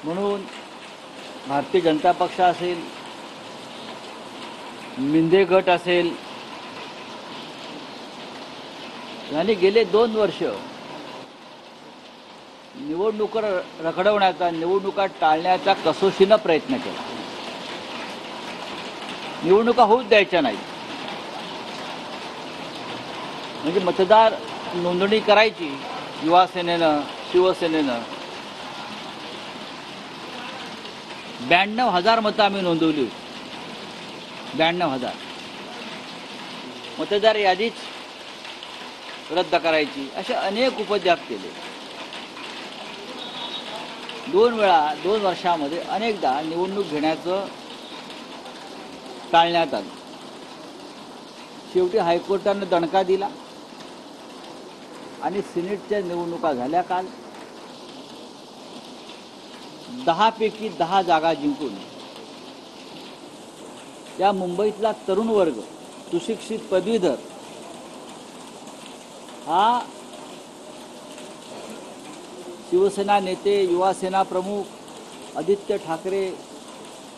म्हणून भारतीय जनता पक्ष असेल, मिंदे गट असेल, यांनी गेले 2 वर्ष निवडणुका रखडवण्याचा, निवडणुका टाळण्याचा कसोशीनं प्रयत्न केला. निवडणुका होऊच द्यायच्या नाहीत. म्हणजे मतदार नोंदणी करायची युवा सेनेनं, शिवसेनेनं 92,000 मतं आम्ही नोंदवली होती. 92,000 मतदार यादीच रद्द करायची, असे अनेक उपद्व्याप केले. 2 वर्षामध्ये अनेकदा निवडणूक घेण्याचं टाळण्यात आलं. शेवटी हायकोर्टानं दणका दिला आणि सिनेटच्या निवडणुका झाल्या काल. 10 पैकी 10 जागा जिंकून या मुंबईतला तरुण वर्ग, सुशिक्षित पदवीधर हा शिवसेना नेते, युवा सेना प्रमुख आदित्य ठाकरे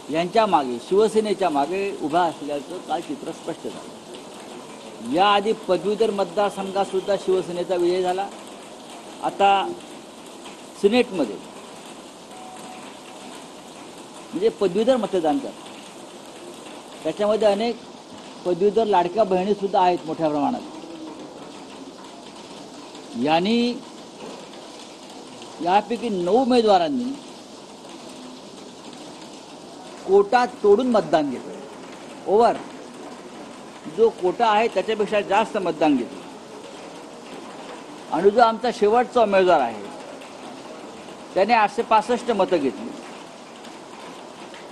यांच्या मागे, शिवसेनेच्या मागे उभा असल्याचं काल चित्र स्पष्ट झालं. याआधी पदवीधर मतदारसंघातसुद्धा शिवसेनेचा विजय झाला. आता सिनेटमध्ये म्हणजे पदवीधर मतदान करतात. त्याच्यामध्ये अनेक पदवीधर लाडक्या बहिणीसुद्धा आहेत मोठ्या प्रमाणात. यांनी यापैकी 9 उमेदवारांनी कोटा तोडून मतदान घेतलं. ओव्हर जो कोटा आहे त्याच्यापेक्षा जास्त मतदान घेतलं. आणि जो आमचा शेवटचा उमेदवार आहे त्याने 865 मतं घेतली.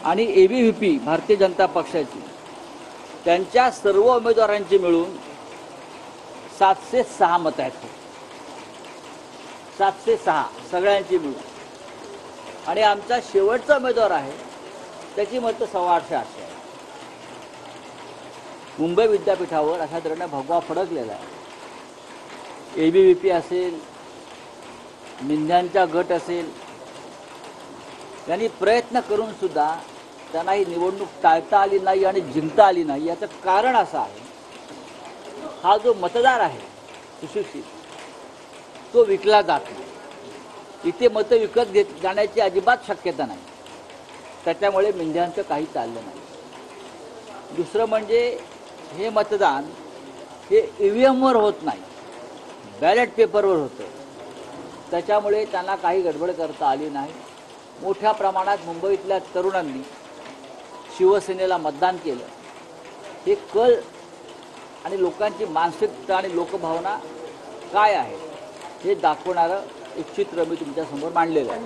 आणि ABVP भारतीय जनता पक्षाची त्यांच्या सर्व उमेदवारांची मिळून 706 मतं आहेत. 706 सगळ्यांची मिळून. आणि आमचा शेवटचा उमेदवार आहे त्याची मतं 850 आहे. मुंबई विद्यापीठावर अशा तऱ्हेने भगवा फडकलेला आहे. ABVP असेल, मिंद्यांचा गट असेल, यांनी प्रयत्न करून सुद्धा त्यांना ही निवडणूक टाळता आली नाही आणि जिंकता आली नाही. याचं कारण असं आहे, हा जो मतदार आहे सुशिक्षित, तो विकला जात नाही. इथे मतं विकत जाण्याची अजिबात शक्यता नाही. त्याच्यामुळे मिंद्यांचं काही चाललं नाही. दुसरं म्हणजे हे मतदान हे EVMवर होत नाही, बॅलेट पेपरवर होतं. त्याच्यामुळे त्यांना काही गडबड करता आली नाही. मोठ्या प्रमाणात मुंबईतल्या तरुणांनी शिवसेनेला मतदान केलं. हे कल आणि लोकांची मानसिकता आणि लोकभावना काय आहे हे दाखवणारं एक चित्र मी तुमच्यासमोर मांडलेलं आहे.